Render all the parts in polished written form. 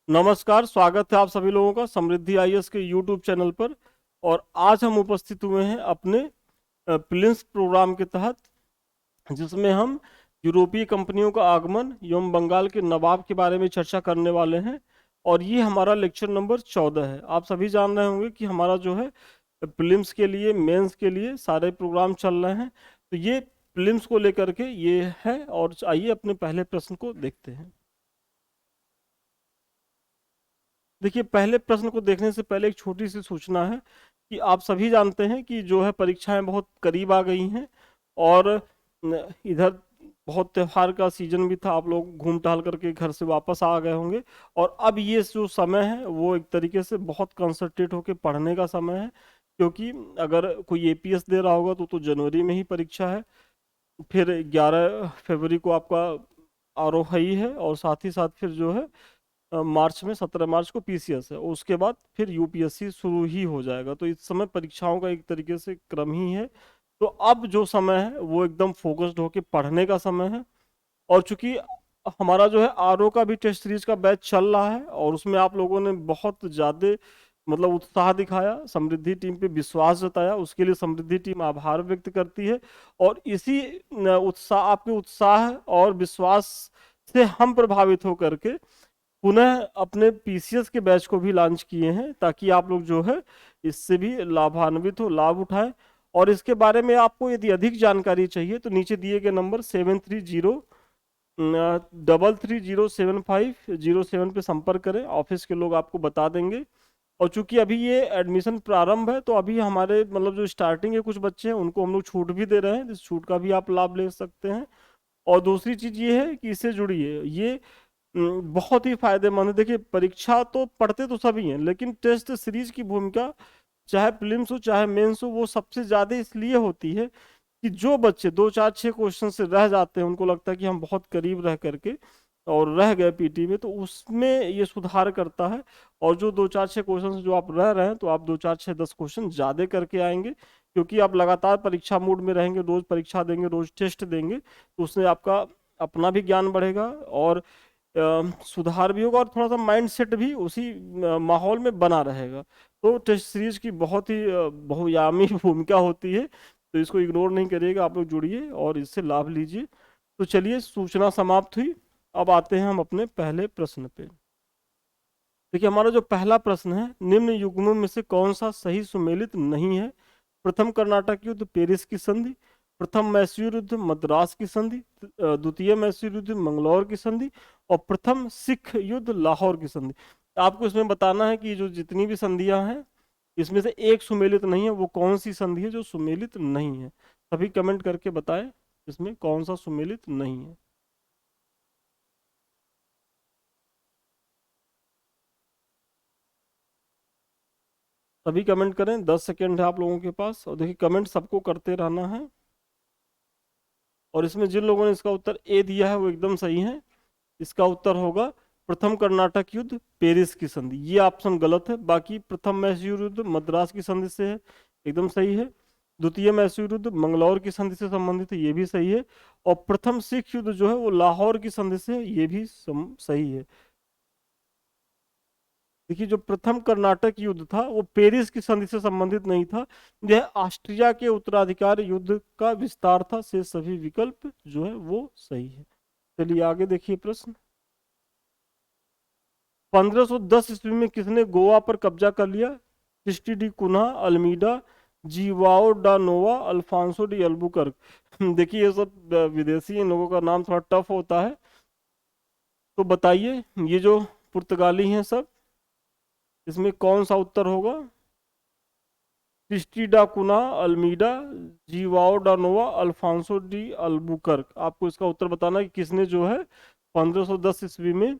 नमस्कार, स्वागत है आप सभी लोगों का समृद्धि आईएएस के यूट्यूब चैनल पर। और आज हम उपस्थित हुए हैं अपने प्रिलिम्स प्रोग्राम के तहत, जिसमें हम यूरोपीय कंपनियों का आगमन एवं बंगाल के नवाब के बारे में चर्चा करने वाले हैं। और ये हमारा लेक्चर नंबर 14 है। आप सभी जान रहे होंगे कि हमारा जो है प्रिलिम्स के लिए, मेंस के लिए सारे प्रोग्राम चल रहे हैं। तो ये प्रिलिम्स को लेकर के ये है। और आइए अपने पहले प्रश्न को देखते हैं। देखिए, पहले प्रश्न को देखने से पहले एक छोटी सी सूचना है कि आप सभी जानते हैं कि जो है परीक्षाएं बहुत करीब आ गई हैं। और इधर बहुत त्योहार का सीजन भी था, आप लोग घूम टहल करके घर से वापस आ गए होंगे। और अब ये जो समय है वो एक तरीके से बहुत कंसंट्रेट होकर पढ़ने का समय है, क्योंकि अगर कोई एपीएस दे रहा होगा तो जनवरी में ही परीक्षा है। फिर 11 फरवरी को आपका आरोहई है, और साथ ही साथ फिर जो है मार्च में 17 मार्च को पीसीएस है। उसके बाद फिर यूपीएससी शुरू ही हो जाएगा। तो इस समय परीक्षाओं का एक तरीके से क्रम ही है। तो अब जो समय है वो एकदम फोकस्ड होके पढ़ने का समय है। और चूंकि हमारा जो है आरओ का भी टेस्ट सीरीज का बैच चल रहा है, और उसमें आप लोगों ने बहुत ज़्यादा मतलब उत्साह दिखाया, समृद्धि टीम पे विश्वास जताया, उसके लिए समृद्धि टीम आभार व्यक्त करती है। और इसी उत्साह, आपके उत्साह और विश्वास से हम प्रभावित होकर के पुनः अपने पीसीएस के बैच को भी लॉन्च किए हैं, ताकि आप लोग जो है इससे भी लाभान्वित हो, लाभ उठाएं। और इसके बारे में आपको यदि अधिक जानकारी चाहिए तो नीचे दिए गए नंबर 7303307507 पे संपर्क करें, ऑफिस के लोग आपको बता देंगे। और चूंकि अभी ये एडमिशन प्रारंभ है, तो अभी हमारे मतलब जो स्टार्टिंग के कुछ बच्चे हैं उनको हम लोग छूट भी दे रहे हैं। इस छूट का भी आप लाभ ले सकते हैं। और दूसरी चीज ये है कि इससे जुड़ी है ये बहुत ही फायदेमंद है। देखिए, परीक्षा तो पढ़ते तो सभी हैं, लेकिन टेस्ट सीरीज की भूमिका चाहे प्रीलिम्स हो चाहे मेंस हो, वो सबसे ज्यादा इसलिए होती है कि जो बच्चे 2 4 6 क्वेश्चन से रह जाते हैं, उनको लगता है कि हम बहुत करीब रह करके और रह गए पीटी में, तो उसमें ये सुधार करता है। और जो 2 4 6 क्वेश्चन से जो आप रह रहे हैं, तो आप 2 4 6 10 क्वेश्चन ज्यादा करके आएंगे, क्योंकि आप लगातार परीक्षा मूड में रहेंगे, रोज परीक्षा देंगे, रोज टेस्ट देंगे। तो उससे आपका अपना भी ज्ञान बढ़ेगा, और सुधार भी होगा, और थोड़ा सा माइंड सेट भी उसी माहौल में बना रहेगा। तो टेस्ट सीरीज की बहुत ही बहुआयामी भूमिका होती है। तो इसको इग्नोर नहीं करिएगा, आप लोग जुड़िए और इससे लाभ लीजिए। तो चलिए, सूचना समाप्त हुई। अब आते हैं हम अपने पहले प्रश्न पे। देखिए, हमारा जो पहला प्रश्न है, निम्न युग्मों में से कौन सा सही सुमेलित नहीं है? प्रथम कर्नाटक युद्ध, पेरिस की संधि। प्रथम मैसूर युद्ध, मद्रास की संधि। द्वितीय मैसूर युद्ध, मंगलौर की संधि। और प्रथम सिख युद्ध, लाहौर की संधि। आपको इसमें बताना है कि जो जितनी भी संधियां हैं, इसमें से एक सुमेलित नहीं है। वो कौन सी संधि है जो सुमेलित नहीं है? सभी कमेंट करके बताएं, इसमें कौन सा सुमेलित नहीं है। सभी कमेंट करें, 10 सेकेंड है आप लोगों के पास। और देखिए, कमेंट सबको करते रहना है। और इसमें जिन लोगों ने इसका उत्तर ए दिया है वो एकदम सही है। इसका उत्तर होगा प्रथम कर्नाटक युद्ध, पेरिस की संधि। ये ऑप्शन गलत है। बाकी प्रथम मैसूर युद्ध मद्रास की संधि से है, एकदम सही है। द्वितीय मैसूर युद्ध मंगलौर की संधि से संबंधित है, ये भी सही है। और प्रथम सिख युद्ध जो है वो लाहौर की संधि से है, ये भी सही है। देखिए, जो प्रथम कर्नाटक युद्ध था वो पेरिस की संधि से संबंधित नहीं था। यह ऑस्ट्रिया के उत्तराधिकार युद्ध का विस्तार था। से सभी विकल्प जो है वो सही है। चलिए आगे देखिए प्रश्न। 1510 ईस्वी में किसने गोवा पर कब्जा कर लिया? क्रिस्टी डी कुन्हा, अल्मीडा, जीवाओ डा नोवा, अल्फांसो डी अल्बुकर्क। देखिए, ये सब विदेशी हैं, इन लोगों का नाम थोड़ा टफ होता है। तो बताइए, ये जो पुर्तगाली हैं सब, इसमें कौन सा उत्तर होगा? क्रिस्टी डा कुन्हा, अल्मीडा, जीवाओ डा नोवा, अल्फांसो डी अल्बुकर्क। आपको इसका उत्तर बताना है कि किसने जो है 1510 ईस्वी में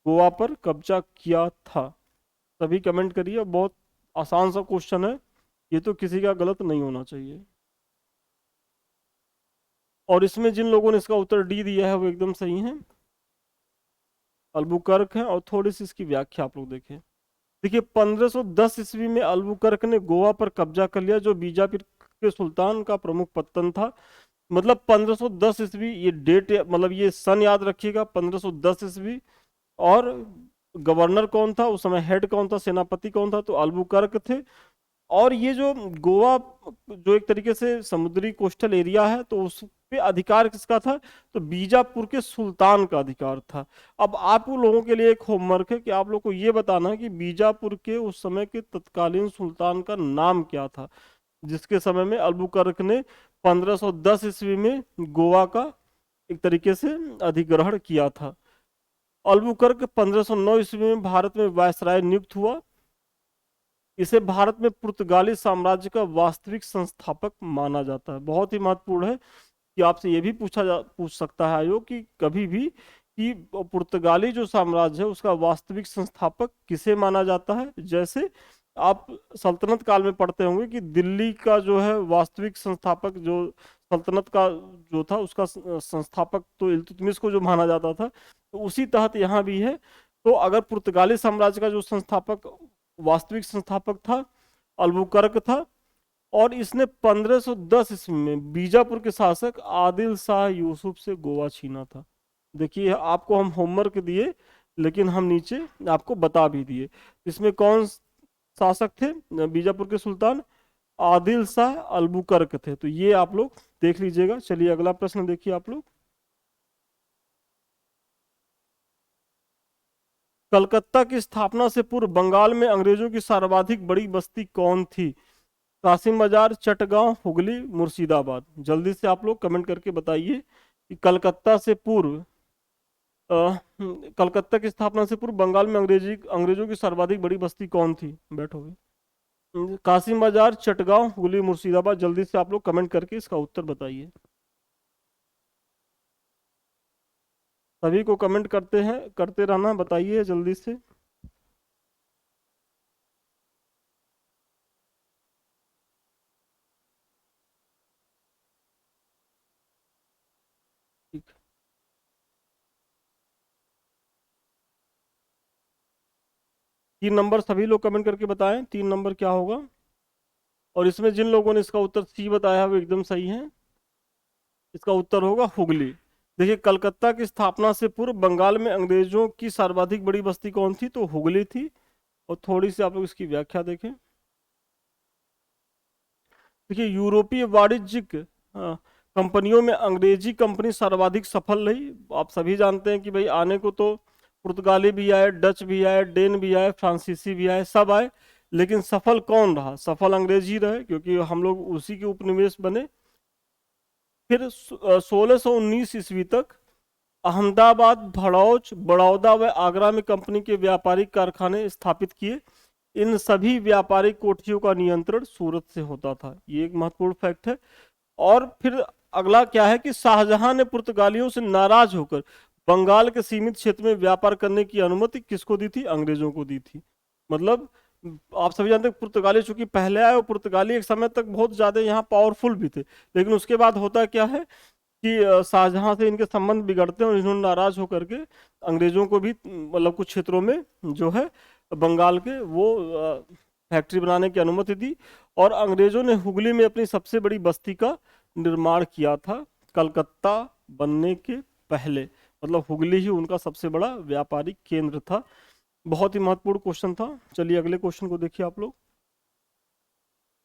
गोवा पर कब्जा किया था। सभी कमेंट करिए। बहुत आसान सा क्वेश्चन है, ये तो किसी का गलत नहीं होना चाहिए। और इसमें जिन लोगों ने इसका उत्तर डी दिया है वो एकदम सही है, अल्बुकर्क है। और थोड़ी सी इसकी व्याख्या आप लोग देखें। देखिए, 1510 ईस्वी में अल्बुकर्क ने गोवा पर कब्जा कर लिया, जो बीजापुर के सुल्तान का प्रमुख पत्तन था। मतलब 1510 ईस्वी, ये डेट मतलब ये सन याद रखिएगा, 1510 ईस्वी। और गवर्नर कौन था उस समय, हेड कौन था, सेनापति कौन था, तो अल्बुकर्क थे। और ये जो गोवा जो एक तरीके से समुद्री कोस्टल एरिया है, तो उस पे अधिकार किसका था, तो बीजापुर के सुल्तान का अधिकार था। अब आप लोगों के लिए एक होमवर्क है कि आप लोग को ये बताना है कि बीजापुर के उस समय के तत्कालीन सुल्तान का नाम क्या था, जिसके समय में अल्बुकर्क ने 1510 ईस्वी में गोवा का एक तरीके से अधिग्रहण किया था। अल्बुकर्क 1509 ईस्वी में भारत में वायसराय नियुक्त हुआ। इसे भारत में पुर्तगाली साम्राज्य का वास्तविक संस्थापक माना जाता है। बहुत ही महत्वपूर्ण है कि आपसे ये भी पूछ सकता है आयोग कि कभी भी कि पुर्तगाली जो साम्राज्य है उसका वास्तविक संस्थापक किसे माना जाता है। जैसे आप सल्तनत काल में पढ़ते होंगे कि दिल्ली का जो है वास्तविक संस्थापक, जो सल्तनत का जो था उसका संस्थापक तो इल्तुतमिश को जो माना जाता था, तो उसी तहत यहाँ भी है। तो अगर पुर्तगाली साम्राज्य का जो संस्थापक, वास्तविक संस्थापक था, अल्बुकर्क था, और इसने 1510 ईस्वी में बीजापुर के शासक आदिल शाह यूसुफ से गोवा छीना था। देखिए आपको हम होमवर्क दिए, लेकिन हम नीचे आपको बता भी दिए। इसमें कौन शासक थे बीजापुर के सुल्तान, आदिल शाह अल्बुकर्क थे। तो ये आप लोग देख लीजिएगा। चलिए अगला प्रश्न देखिए आप लोग। कलकत्ता की स्थापना से पूर्व बंगाल में अंग्रेजों की सर्वाधिक बड़ी बस्ती कौन थी? कासिम बाजार, चटगांव, हुगली, मुर्शिदाबाद। जल्दी से आप लोग कमेंट करके बताइए कि कलकत्ता से पूर्व कलकत्ता की स्थापना से पूर्व बंगाल में अंग्रेजों की सर्वाधिक बड़ी बस्ती कौन थी? बैठोगे। कासिम बाजार, चटगांव, हुगली, मुर्शिदाबाद। जल्दी से आप लोग कमेंट करके इसका उत्तर बताइए। सभी को कमेंट करते हैं, करते रहना, बताइए जल्दी से। ठीक। 3 नंबर सभी लोग कमेंट करके बताएं, 3 नंबर क्या होगा। और इसमें जिन लोगों ने इसका उत्तर सी बताया वो एकदम सही है। इसका उत्तर होगा हुगली। देखिए कलकत्ता की स्थापना से पूर्व बंगाल में अंग्रेजों की सर्वाधिक बड़ी बस्ती कौन थी, तो हुगली थी। और थोड़ी सी आप लोग इसकी व्याख्या देखें। देखिए यूरोपीय वाणिज्यिक कंपनियों में अंग्रेजी कंपनी सर्वाधिक सफल रही। आप सभी जानते हैं कि भाई आने को तो पुर्तगाली भी आए, डच भी आए, डेन भी आए, फ्रांसीसी भी आए, सब आए, लेकिन सफल कौन रहा? सफल अंग्रेजी रहे, क्योंकि हम लोग उसी के उपनिवेश बने। फिर 1619 ईस्वी तक अहमदाबाद, भड़ौच, बड़ौदा व आगरा में कंपनी के व्यापारिक कारखाने स्थापित किए। इन सभी व्यापारिक कोठियों का नियंत्रण सूरत से होता था। ये एक महत्वपूर्ण फैक्ट है। और फिर अगला क्या है कि शाहजहां ने पुर्तगालियों से नाराज होकर बंगाल के सीमित क्षेत्र में व्यापार करने की अनुमति किसको दी थी? अंग्रेजों को दी थी। मतलब आप सभी जानते हैं पुर्तगाली चूंकि पहले आए, और पुर्तगाली एक समय तक बहुत ज्यादा यहाँ पावरफुल भी थे, लेकिन उसके बाद होता क्या है कि शाहजहां से इनके संबंध बिगड़ते हैं और इन्होंने नाराज होकर के अंग्रेजों को भी मतलब कुछ क्षेत्रों में जो है बंगाल के वो फैक्ट्री बनाने की अनुमति दी। और अंग्रेजों ने हुगली में अपनी सबसे बड़ी बस्ती का निर्माण किया था कलकत्ता बनने के पहले। मतलब हुगली ही उनका सबसे बड़ा व्यापारिक केंद्र था। बहुत ही महत्वपूर्ण क्वेश्चन था। चलिए अगले क्वेश्चन को देखिए आप लोग।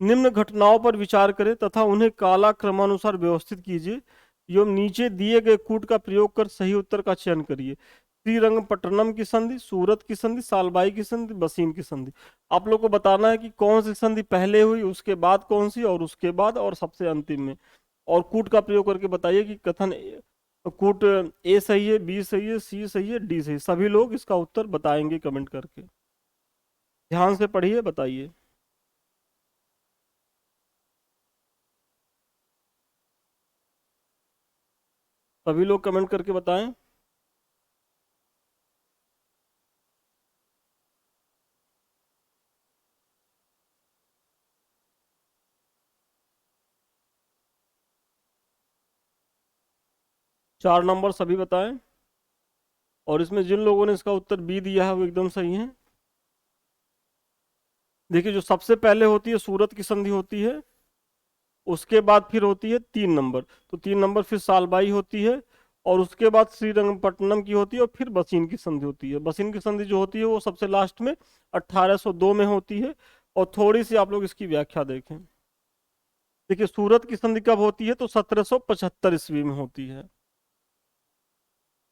निम्न घटनाओं पर विचार करें तथा उन्हें काला क्रमानुसार व्यवस्थित कीजिए एवं नीचे दिए गए कूट का प्रयोग कर सही उत्तर का चयन करिए। श्रीरंगपट्टनम की संधि, सूरत की संधि, सालबाई की संधि, बसीम की संधि। आप लोग को बताना है कि कौन सी संधि पहले हुई, उसके बाद कौन सी, और उसके बाद और सबसे अंतिम में। और कूट का प्रयोग करके बताइए कि कथन कूट ए सही है, बी सही है, सी सही है, डी सही है। सभी लोग इसका उत्तर बताएंगे कमेंट करके। ध्यान से पढ़िए, बताइए। सभी लोग कमेंट करके बताएं। 4 नंबर सभी बताएं। और इसमें जिन लोगों ने इसका उत्तर बी दिया है वो एकदम सही है। देखिए जो सबसे पहले होती है सूरत की संधि होती है, उसके बाद फिर होती है 3 नंबर। तो 3 नंबर फिर सालबाई होती है, और उसके बाद श्रीरंगपट्टनम की होती है, और फिर बसीन की संधि होती है। बसीन की संधि जो होती है वो सबसे लास्ट में 1802 में होती है। और थोड़ी सी आप लोग इसकी व्याख्या देखें। देखिए, सूरत की संधि कब होती है, तो 1775 ईस्वी में होती है।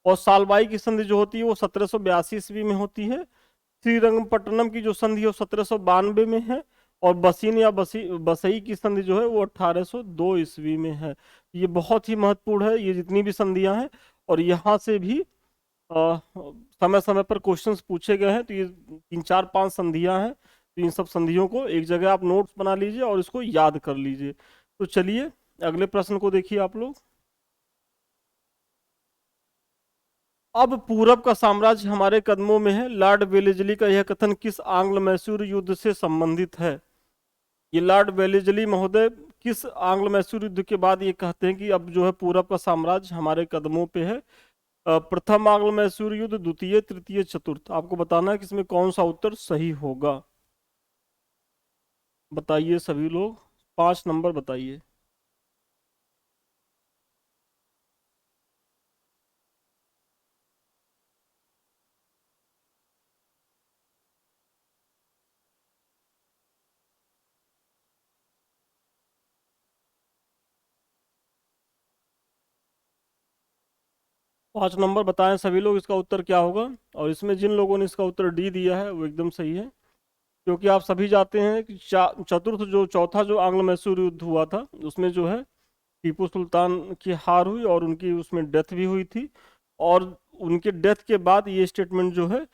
और सालबाई की संधि जो होती है वो 1782 ईस्वी में होती है। श्रीरंगपट्टनम की जो संधि है वो 1792 में है। और बसीन या बसई की संधि जो है वो 1802 ईस्वी में है। ये बहुत ही महत्वपूर्ण है, ये जितनी भी संधियां हैं। और यहाँ से भी समय समय पर क्वेश्चंस पूछे गए हैं। तो ये 3 4 5 संधियां हैं, तो इन सब संधियों को एक जगह आप नोट्स बना लीजिए और इसको याद कर लीजिए। तो चलिए अगले प्रश्न को देखिए आप लोग। अब पूरब का साम्राज्य हमारे कदमों में है, लॉर्ड वेलेस्ली का यह कथन किस आंग्ल मैसूर युद्ध से संबंधित है? ये लॉर्ड वेलेस्ली महोदय किस आंग्ल मैसूर युद्ध के बाद ये कहते हैं कि अब जो है पूरब का साम्राज्य हमारे कदमों पे है? प्रथम आंग्ल मैसूर युद्ध, द्वितीय, तृतीय, चतुर्थ। आपको बताना है कि इसमें कौन सा उत्तर सही होगा। बताइए सभी लोग, 5 नंबर बताइए। 5 नंबर बताएं सभी लोग, इसका उत्तर क्या होगा। और इसमें जिन लोगों ने इसका उत्तर डी दिया है वो एकदम सही है। क्योंकि आप सभी जानते हैं कि चतुर्थ जो चौथा जो आंग्ल मैसूर युद्ध हुआ था उसमें जो है टीपू सुल्तान की हार हुई और उनकी उसमें डेथ भी हुई थी। और उनके डेथ के बाद ये स्टेटमेंट जो है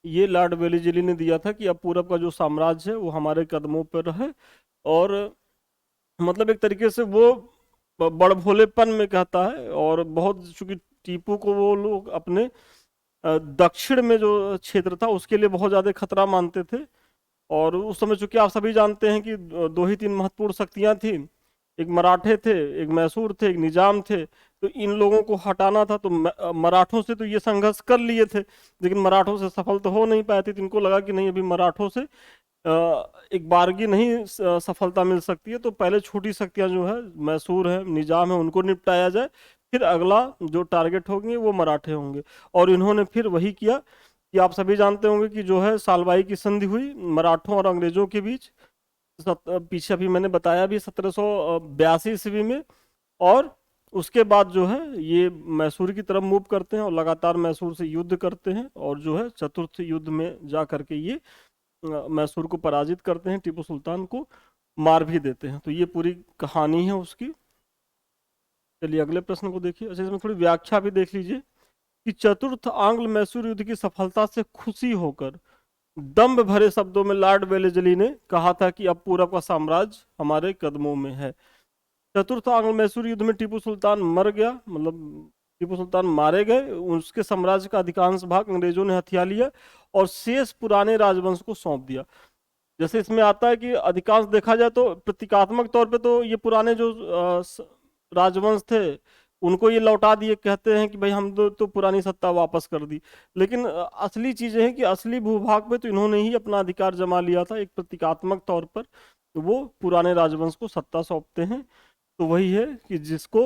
ये लॉर्ड वेलेस्ली ने दिया था कि अब पूरब का जो साम्राज्य है वो हमारे कदमों पर है। और मतलब एक तरीके से वो बड़भोलेपन में कहता है। और बहुत चूंकि टीपू को वो लोग अपने दक्षिण में जो क्षेत्र था उसके लिए बहुत ज्यादा खतरा मानते थे। और उस समय चूंकि आप सभी जानते हैं कि दो ही तीन महत्वपूर्ण शक्तियां थी, एक मराठे थे, एक मैसूर थे, एक निजाम थे। तो इन लोगों को हटाना था, तो मराठों से तो ये संघर्ष कर लिए थे, लेकिन मराठों से सफल तो हो नहीं पाए थे। तो इनको लगा कि नहीं, अभी मराठों से एक बारगी नहीं सफलता मिल सकती है, तो पहले छोटी शक्तियां जो है मैसूर है, निजाम है, उनको निपटाया जाए, फिर अगला जो टारगेट होंगे वो मराठे होंगे। और इन्होंने फिर वही किया कि आप सभी जानते होंगे कि जो है सालबाई की संधि हुई मराठों और अंग्रेजों के बीच। पीछे अभी मैंने बताया भी 1782 ईस्वी में। और उसके बाद जो है ये मैसूर की तरफ मूव करते हैं और लगातार मैसूर से युद्ध करते हैं। और जो है चतुर्थ युद्ध में जा करके ये मैसूर को पराजित करते हैं, टीपू सुल्तान को मार भी देते हैं। तो ये पूरी कहानी है उसकी। चलिए अगले प्रश्न को देखिए। अच्छा, इसमें थोड़ी व्याख्या भी देख लीजिए कि चतुर्थ आंग्ल मैसूर युद्ध की सफलता से खुशी होकर दम्भ भरे शब्दों में लॉर्ड वेलेस्ली ने कहा था कि अब पूरब का साम्राज्य हमारे कदमों में है। चतुर्थ आंग्ल मैसूर युद्ध में टीपू सुल्तान मर गया, मतलब टीपू सुल्तान मारे गए, उसके साम्राज्य का अधिकांश भाग अंग्रेजों ने हथिया लिया और शेष पुराने राजवंश को सौंप दिया। जैसे इसमें आता है कि अधिकांश देखा जाए तो प्रतीकात्मक तौर पे तो ये पुराने जो राजवंश थे उनको ये लौटा दिए, कहते हैं कि भाई हम तो पुरानी सत्ता वापस कर दी। लेकिन असली चीजें हैं कि असली भूभाग पे तो इन्होंने ही अपना अधिकार जमा लिया था। एक प्रतीकात्मक तौर पर वो पुराने राजवंश को सत्ता सौंपते हैं। तो वही है कि जिसको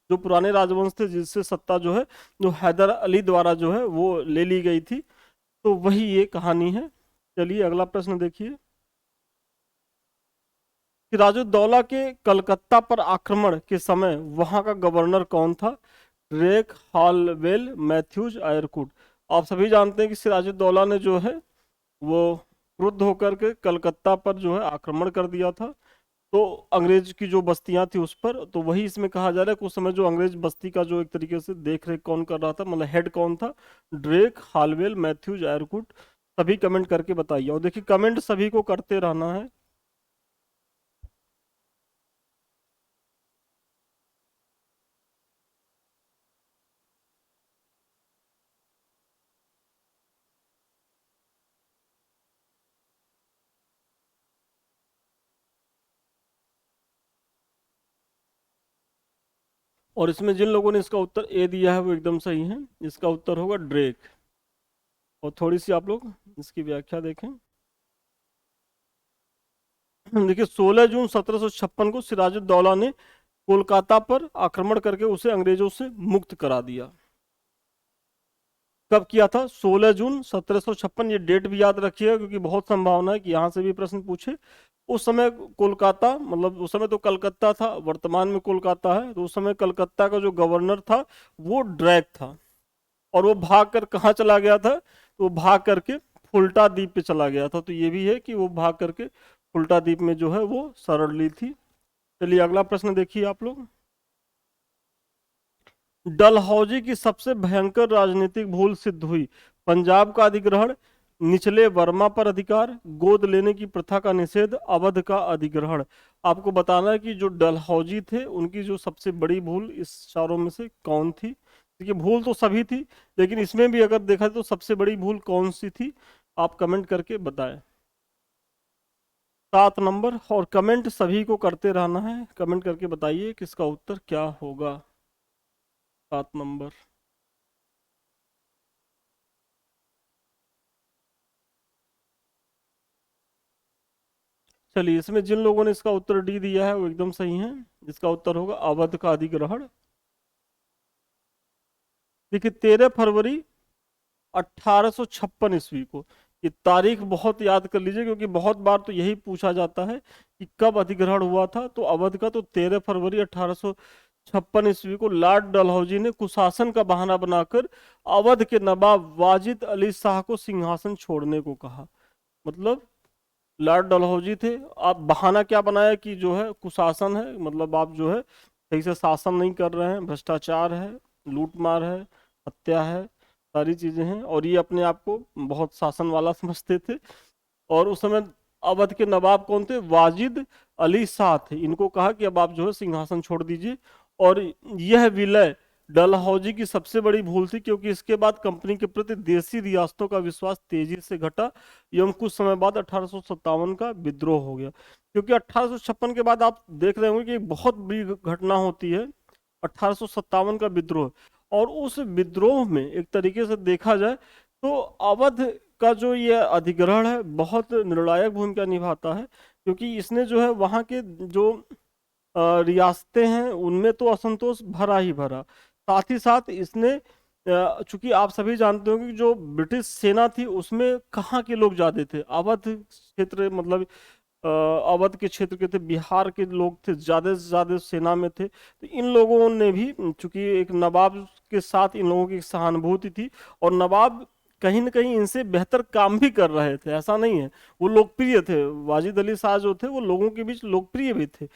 जो पुराने राजवंश थे जिससे सत्ता जो है जो हैदर अली द्वारा जो है वो ले ली गई थी। तो वही ये कहानी है। चलिए अगला प्रश्न देखिए। सिराजुद्दौला के कलकत्ता पर आक्रमण के समय वहां का गवर्नर कौन था? Drake, Holwell, Matthews, Eyre Coote. आप सभी जानते हैं कि सिराजुद्दौला ने जो है वो क्रुद्ध होकर के कलकत्ता पर जो है आक्रमण कर दिया था। तो अंग्रेज की जो बस्तियां थी उस पर, तो वही इसमें कहा जा रहा है कि उस समय जो अंग्रेज बस्ती का जो एक तरीके से देख रेख कौन कर रहा था, मतलब हेड कौन था? Drake, Holwell, Matthews, Eyre Coote. सभी कमेंट करके बताइए। और देखिए कमेंट सभी को करते रहना है। और इसमें जिन लोगों ने इसका उत्तर ए दिया है वो एकदम सही है। इसका उत्तर होगा ड्रेक। और थोड़ी सी आप लोग इसकी व्याख्या देखें। देखिए 16 जून 1756 को सिराजुद्दौला ने कोलकाता पर आक्रमण करके उसे अंग्रेजों से मुक्त करा दिया। कब किया था? 16 जून 1756। ये डेट भी याद रखिएगा क्योंकि बहुत संभावना है कि यहाँ से भी प्रश्न पूछे। उस समय कोलकाता, मतलब उस समय तो कलकत्ता था, वर्तमान में कोलकाता है, तो उस समय कलकत्ता का जो गवर्नर था वो ड्रैक था, और वो भाग कर कहाँ चला गया था? तो वो भाग करके फुल्टा द्वीप पे चला गया था। तो ये भी है कि वो भाग करके फुल्टा द्वीप में जो है वो शरण ली थी। चलिए अगला प्रश्न देखिए आप लोग। डलहौजी की सबसे भयंकर राजनीतिक भूल सिद्ध हुई। पंजाब का अधिग्रहण, निचले वर्मा पर अधिकार, गोद लेने की प्रथा का निषेध, अवध का अधिग्रहण। आपको बताना है कि जो डलहौजी थे उनकी जो सबसे बड़ी भूल इस चारों में से कौन थी? देखिए भूल तो सभी थी, लेकिन इसमें भी अगर देखा तो सबसे बड़ी भूल कौन सी थी? आप कमेंट करके बताएं। 7 नंबर। और कमेंट सभी को करते रहना है, कमेंट करके बताइए किसका उत्तर क्या होगा। 7 नंबर। चलिए इसमें जिन लोगों ने इसका उत्तर डी दिया है वो एकदम सही है। इसका उत्तर होगा अवध का अधिग्रहण। देखिए 13 फरवरी 1856 ईस्वी को, ये तारीख बहुत याद कर लीजिए क्योंकि बहुत बार तो यही पूछा जाता है कि कब अधिग्रहण हुआ था। तो अवध का तो 13 फरवरी 1856 ईस्वी को लॉर्ड डलहौजी ने कुशासन का बहाना बनाकर अवध के नवाब वाजिद अली शाह को सिंहासन छोड़ने को कहा। मतलब लॉर्ड डलहौजी थे, आप बहाना क्या बनाया कि जो है कुशासन है, मतलब आप जो है सही से शासन नहीं कर रहे हैं, भ्रष्टाचार है, लूटमार है, हत्या है, सारी चीजें हैं, और ये अपने आप को बहुत शासन वाला समझते थे। और उस समय अवध के नवाब कौन थे? वाजिद अली शाह थे। इनको कहा कि अब आप जो है सिंहासन छोड़ दीजिए। और यह विलय डलहौजी की सबसे बड़ी भूल थी क्योंकि इसके बाद कंपनी के प्रति देसी रियासतों का विश्वास तेजी से घटा एवं कुछ समय बाद 1857 का विद्रोह हो गया। क्योंकि 1856 के बाद आप देख रहे होंगे कि एक बहुत बड़ी घटना होती है, 1857 का विद्रोह। और उस विद्रोह में एक तरीके से देखा जाए तो अवध का जो ये अधिग्रहण है बहुत निर्णायक भूमिका निभाता है, क्योंकि इसने जो है वहाँ के जो रियासतें हैं उनमें तो असंतोष भरा ही भरा। साथ ही साथ इसने चूंकि आप सभी जानते हो कि जो ब्रिटिश सेना थी उसमें कहाँ के लोग ज्यादा थे? अवध क्षेत्र, मतलब अवध के क्षेत्र के थे, बिहार के लोग थे, ज्यादा से ज्यादा सेना में थे। तो इन लोगों ने भी, चूंकि एक नवाब के साथ इन लोगों की सहानुभूति थी, और नवाब कहीं ना कहीं इनसे बेहतर काम भी कर रहे थे, ऐसा नहीं है। वो लोकप्रिय थे, वाजिद अली शाह जो थे वो लोगों के बीच लोकप्रिय भी थे।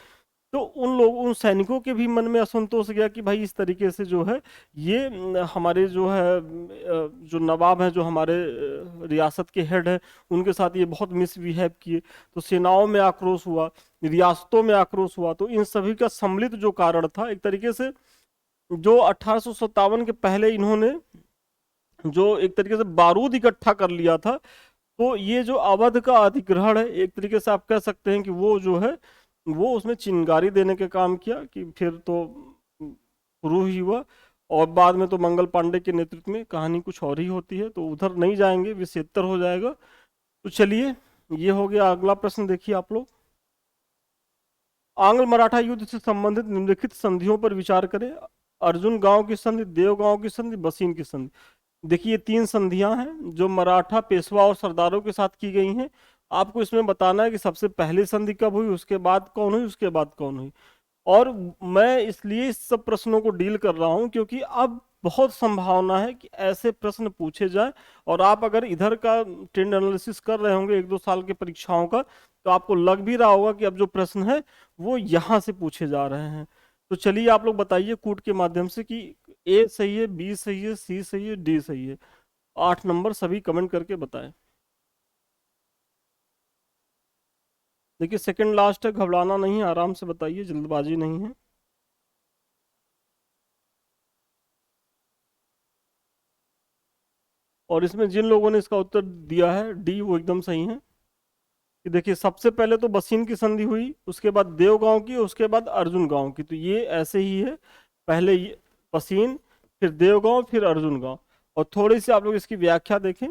तो उन सैनिकों के भी मन में असंतोष गया कि भाई इस तरीके से जो है ये हमारे जो है जो नवाब हैं, जो हमारे रियासत के हेड हैं, उनके साथ ये बहुत मिसबिहेव किए। तो सेनाओं में आक्रोश हुआ, रियासतों में आक्रोश हुआ। तो इन सभी का सम्मिलित जो कारण था एक तरीके से, जो 1857 के पहले इन्होंने जो एक तरीके से बारूद इकट्ठा कर लिया था, तो ये जो अवध का अधिग्रहण है एक तरीके से आप कह सकते हैं कि वो जो है वो उसमें चिंगारी देने के काम किया कि फिर तो शुरू ही हुआ। और बाद में तो मंगल पांडे के नेतृत्व में कहानी कुछ और ही होती है, तो उधर नहीं जाएंगे, विषेत्तर हो जाएगा। तो चलिए ये हो गया। अगला प्रश्न देखिए आप लोग। आंग्ल मराठा युद्ध से संबंधित निम्नलिखित संधियों पर विचार करें। अर्जुन गांव की संधि, देव गांव की संधि, बसीन की संधि। देखिए ये 3 संधियां हैं जो मराठा पेशवा और सरदारों के साथ की गई हैं। आपको इसमें बताना है कि सबसे पहली संधि कब हुई, उसके बाद कौन हुई, उसके बाद कौन हुई। और मैं इसलिए इस सब प्रश्नों को डील कर रहा हूं क्योंकि अब बहुत संभावना है कि ऐसे प्रश्न पूछे जाए। और आप अगर इधर का ट्रेंड एनालिसिस कर रहे होंगे 1-2 साल के परीक्षाओं का, तो आपको लग भी रहा होगा कि अब जो प्रश्न है वो यहाँ से पूछे जा रहे हैं। तो चलिए आप लोग बताइए कूट के माध्यम से कि ए सही है, बी सही है, सी सही है, डी सही है। 8 नंबर सभी कमेंट करके बताएं। देखिए सेकंड लास्ट है, घबराना नहीं है, आराम से बताइए, जल्दबाजी नहीं है। और इसमें जिन लोगों ने इसका उत्तर दिया है डी, वो एकदम सही है। कि देखिए सबसे पहले तो बसीन की संधि हुई, उसके बाद देवगांव की, उसके बाद अर्जुन गांव की। तो ये ऐसे ही है, पहले ये बसीन, फिर देवगांव, फिर अर्जुन गांव। और थोड़ी सी आप लोग इसकी व्याख्या देखें।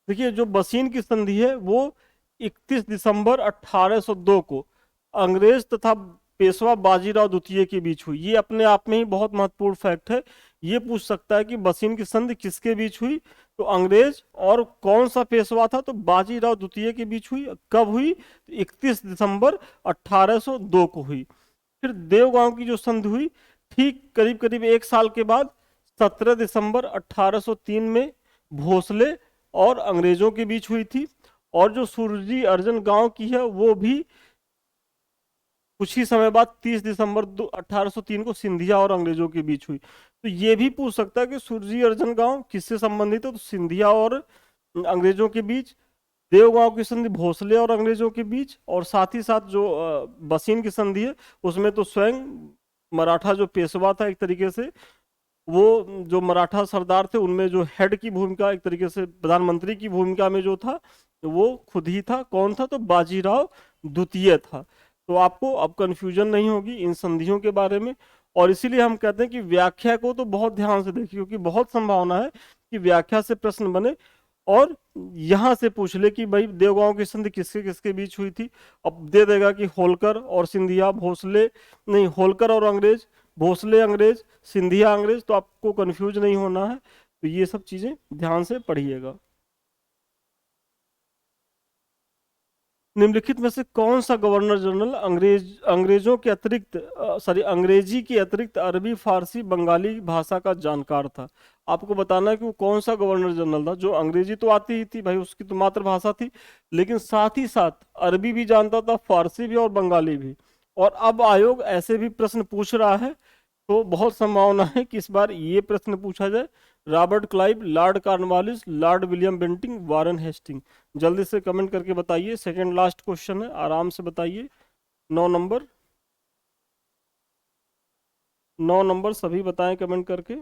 देखिए जो बसीन की संधि है वो 31 दिसंबर 1802 को अंग्रेज तथा पेशवा बाजीराव द्वितीय के बीच हुई। ये अपने आप में ही बहुत महत्वपूर्ण फैक्ट है। ये पूछ सकता है कि बसीन की संधि किसके बीच हुई, तो अंग्रेज और कौन सा पेशवा था, तो बाजीराव द्वितीय के बीच हुई। कब हुई, तो 31 दिसंबर 1802 को हुई। फिर देवगांव की जो संधि हुई, ठीक करीब करीब एक साल के बाद 17 दिसंबर 1803 में भोसले और अंग्रेजों के बीच हुई थी। और जो सुरजी अर्जन गांव की है वो भी कुछ ही समय बाद 30 दिसंबर 1803 को सिंधिया और अंग्रेजों के बीच हुई। तो ये भी पूछ सकता है कि सुरजी अर्जन गांव किससे संबंधित है, तो सिंधिया और अंग्रेजों के बीच। देवगांव की संधि भोसले और अंग्रेजों के बीच। और साथ ही साथ जो बसीन की संधि है उसमें तो स्वयं मराठा जो पेशवा था एक तरीके से, वो जो मराठा सरदार थे उनमें जो हेड की भूमिका एक तरीके से प्रधानमंत्री की भूमिका में जो था वो खुद ही था। कौन था, तो बाजीराव द्वितीय था। तो आपको अब कंफ्यूजन नहीं होगी इन संधियों के बारे में। और इसीलिए हम कहते हैं कि व्याख्या को तो बहुत ध्यान से देखिए, क्योंकि बहुत संभावना है कि व्याख्या से प्रश्न बने और यहां से पूछ ले कि भाई देवगांव की संधि किसके किसके बीच हुई थी। अब दे देगा कि होलकर और सिंधिया, भोसले नहीं, होलकर और अंग्रेज, भोसले अंग्रेज, सिंधिया अंग्रेज। तो आपको कंफ्यूज नहीं होना है, तो ये सब चीजें ध्यान से पढ़िएगा। निम्नलिखित में से कौन सा गवर्नर जनरल अंग्रेजों के अतिरिक्त अंग्रेजी के अतिरिक्त अरबी, फारसी, बंगाली भाषा का जानकार था। आपको बताना है कि वो कौन सा गवर्नर जनरल था जो अंग्रेजी तो आती ही थी भाई, उसकी तो मातृभाषा थी, लेकिन साथ ही साथ अरबी भी जानता था, फारसी भी और बंगाली भी। और अब आयोग ऐसे भी प्रश्न पूछ रहा है, तो बहुत संभावना है कि इस बार ये प्रश्न पूछा जाए। Robert Clive, Lord Cornwallis, Lord William Bentinck, Warren Hasting. जल्दी से कमेंट करके बताइए, सेकंड लास्ट क्वेश्चन है, आराम से बताइए। 9 नंबर, 9 नंबर सभी बताएं कमेंट करके।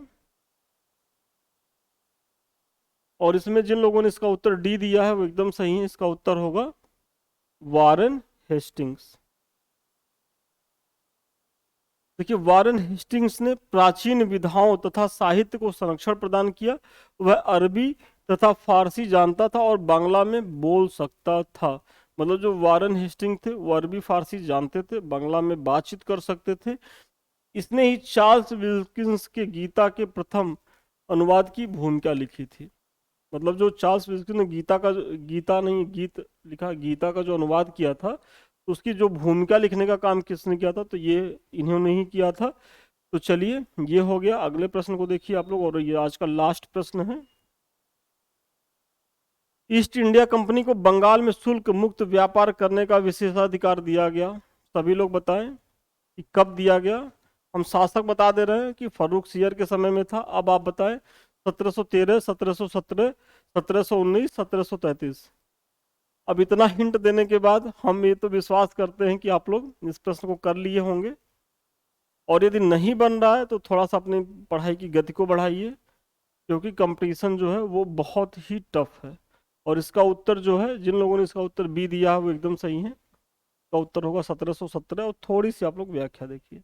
और इसमें जिन लोगों ने इसका उत्तर डी दिया है वो एकदम सही है, इसका उत्तर होगा वारन हेस्टिंग्स। देखिए, वारन हेस्टिंग्स ने प्राचीन विधाओं तथा साहित्य को संरक्षण प्रदान किया। वह अरबी तथा फारसी जानता था और बांग्ला में बोल सकता था। मतलब जो वारन हेस्टिंग थे वो अरबी फारसी जानते थे, बांग्ला में बातचीत कर सकते थे। इसने ही चार्ल्स विल्किंस के गीता के प्रथम अनुवाद की भूमिका लिखी थी। मतलब जो चार्ल्स विल्किंस ने गीता का, गीता नहीं गीत लिखा, गीता का जो अनुवाद किया था, तो उसकी जो भूमिका लिखने का काम किसने किया था, तो ये इन्होंने ही किया था। तो चलिए, ये हो गया। अगले प्रश्न को देखिए आप लोग, और ये आज का लास्ट प्रश्न है। ईस्ट इंडिया कंपनी को बंगाल में शुल्क मुक्त व्यापार करने का विशेषाधिकार दिया गया। सभी लोग बताएं कि कब दिया गया। हम शासक बता दे रहे हैं कि फर्रुख सियर के समय में था। अब आप बताएं, 1713, 1717, 1719, 1733। अब इतना हिंट देने के बाद हम ये तो विश्वास करते हैं कि आप लोग इस प्रश्न को कर लिए होंगे। और यदि नहीं बन रहा है तो थोड़ा सा अपनी पढ़ाई की गति को बढ़ाइए, क्योंकि कंपटीशन जो है वो बहुत ही टफ है। और इसका उत्तर जो है, जिन लोगों ने इसका उत्तर बी दिया है वो एकदम सही है। इसका उत्तर होगा 1717। और थोड़ी सी आप लोग व्याख्या देखिए।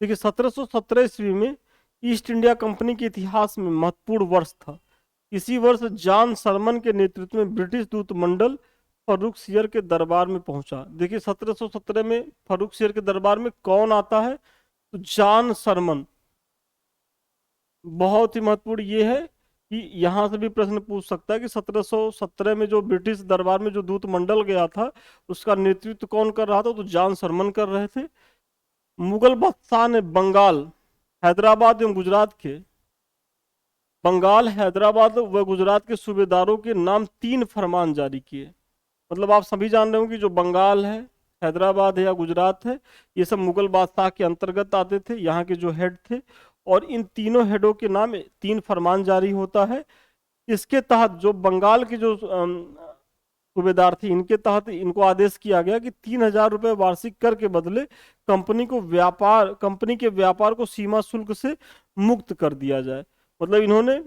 देखिए, 1717 ईस्वी में ईस्ट इंडिया कंपनी के इतिहास में महत्वपूर्ण वर्ष था। इसी वर्ष जॉन सरमन के नेतृत्व में ब्रिटिश दूत मंडल फर्रुख सियर के दरबार में पहुंचा। देखिए, 1717 में फर्रुख सियर के दरबार में कौन आता है, तो जॉन सरमन। बहुत ही महत्वपूर्ण ये है कि यहां से भी प्रश्न पूछ सकता है कि 1717 में जो ब्रिटिश दरबार में जो दूत मंडल गया था उसका नेतृत्व कौन कर रहा था, तो जॉन सरमन कर रहे थे। मुगल बादशाह ने बंगाल, हैदराबाद एवं गुजरात के, बंगाल, हैदराबाद व गुजरात के सूबेदारों के नाम 3 फरमान जारी किए। मतलब आप सभी जान रहे हो कि जो बंगाल है, हैदराबाद है या गुजरात है, ये सब मुगल बादशाह के अंतर्गत आते थे, यहाँ के जो हेड थे। और इन तीनों हेडों के नाम 3 फरमान जारी होता है। इसके तहत जो बंगाल के जो सूबेदार थे, इनके तहत इनको आदेश किया गया कि 3,000 रुपये वार्षिक कर के बदले कंपनी के व्यापार को सीमा शुल्क से मुक्त कर दिया जाए। मतलब इन्होंने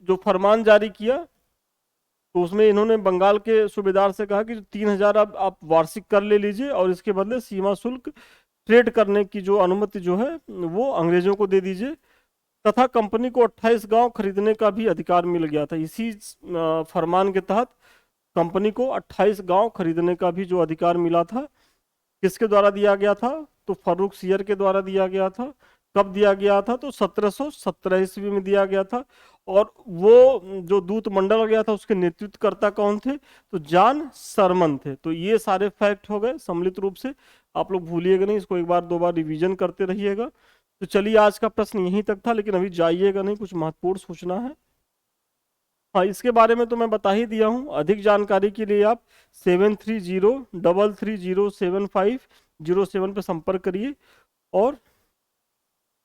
जो फरमान जारी किया, तो उसमें इन्होंने बंगाल के सूबेदार से कहा कि 3,000 आप वार्षिक कर ले लीजिए और इसके बदले सीमा शुल्क, ट्रेड करने की जो अनुमति जो है वो अंग्रेजों को दे दीजिए। तथा कंपनी को 28 गांव खरीदने का भी अधिकार मिल गया था। इसी फरमान के तहत कंपनी को 28 गांव खरीदने का भी जो अधिकार मिला था, किसके द्वारा दिया गया था? तो फर्रुख सियर के द्वारा दिया गया था। कब दिया गया था? तो 1717 ईस्वी में दिया गया था। और वो जो दूत मंडल गया था उसके नेतृत्वकर्ता कौन थे? तो जॉन सरमन थे। तो ये सारे फैक्ट हो गए सम्मिलित रूप से, आप लोग भूलिएगा नहीं, इसको एक बार दो बार रिवीजन करते रहिएगा। तो चलिए, आज का प्रश्न यहीं तक था, लेकिन अभी जाइएगा नहीं, कुछ महत्वपूर्ण सूचना है। हाँ, इसके बारे में तो मैं बता ही दिया हूँ। अधिक जानकारी के लिए आप 7303307507 पे संपर्क करिए और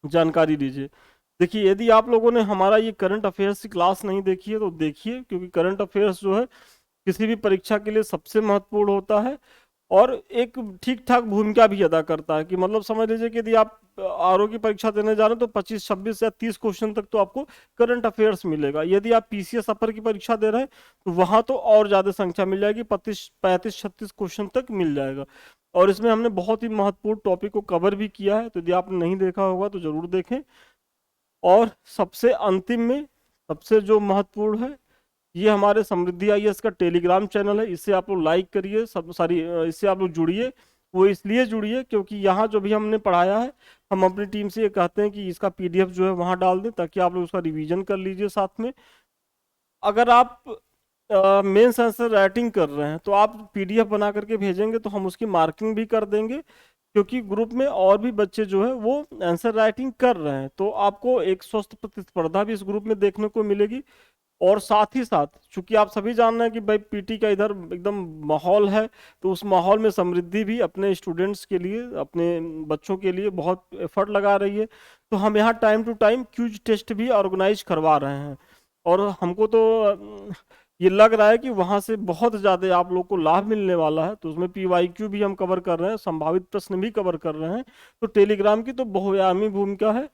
जानकारी दीजिए। देखिए, यदि आप लोगों ने हमारा ये करंट अफेयर्स की क्लास नहीं देखी है तो देखिए, क्योंकि करंट अफेयर्स जो है किसी भी परीक्षा के लिए सबसे महत्वपूर्ण होता है और एक ठीक ठाक भूमिका भी अदा करता है। कि मतलब समझ लीजिए कि यदि आप आरओ की परीक्षा देने जा रहे हैं तो 25, 26 या 30 क्वेश्चन तक तो आपको करंट अफेयर्स मिलेगा। यदि आप पीसीएस अपर की परीक्षा दे रहे हैं तो वहां तो और ज्यादा संख्या मिल जाएगी, 25, 35, 36 क्वेश्चन तक मिल जाएगा। और इसमें हमने बहुत ही महत्वपूर्ण टॉपिक को कवर भी किया है, तो यदि आपने नहीं देखा होगा तो जरूर देखें। और सबसे अंतिम में सबसे जो महत्वपूर्ण है, ये हमारे समृद्धि आईएएस का टेलीग्राम चैनल है। इसे आप लोग लाइक करिए, सब सारी इससे आप लोग जुड़िए। वो इसलिए जुड़िए क्योंकि यहाँ जो भी हमने पढ़ाया है, हम अपनी टीम से ये कहते हैं कि इसका पीडीएफ जो है वहाँ डाल दें, ताकि आप लोग उसका रिवीजन कर लीजिए साथ में। अगर आप मेंस आंसर राइटिंग कर रहे हैं तो आप पीडीएफ बना करके भेजेंगे तो हम उसकी मार्किंग भी कर देंगे, क्योंकि ग्रुप में और भी बच्चे जो है वो आंसर राइटिंग कर रहे हैं। तो आपको एक स्वस्थ प्रतिस्पर्धा भी इस ग्रुप में देखने को मिलेगी। और साथ ही साथ, चूंकि आप सभी जान रहे हैं कि भाई पीटी का इधर एकदम माहौल है, तो उस माहौल में समृद्धि भी अपने स्टूडेंट्स के लिए, अपने बच्चों के लिए बहुत एफर्ट लगा रही है। तो हम यहाँ time to time quiz test भी ऑर्गेनाइज करवा रहे हैं। और हमको तो ये लग रहा है कि वहां से बहुत ज्यादा आप लोग को लाभ मिलने वाला है। तो उसमें पीवाईक्यू भी हम कवर कर रहे हैं, संभावित प्रश्न भी कवर कर रहे हैं। तो टेलीग्राम की तो बहुआयामी भूमिका है।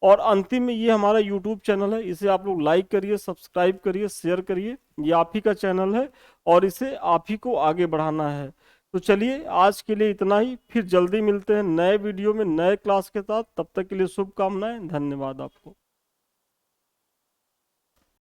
और अंतिम में ये हमारा यूट्यूब चैनल है, इसे आप लोग लाइक करिए, सब्सक्राइब करिए, शेयर करिए। ये आप ही का चैनल है और इसे आप ही को आगे बढ़ाना है। तो चलिए, आज के लिए इतना ही। फिर जल्दी मिलते हैं नए वीडियो में नए क्लास के साथ। तब तक के लिए शुभकामनाएं। धन्यवाद आपको।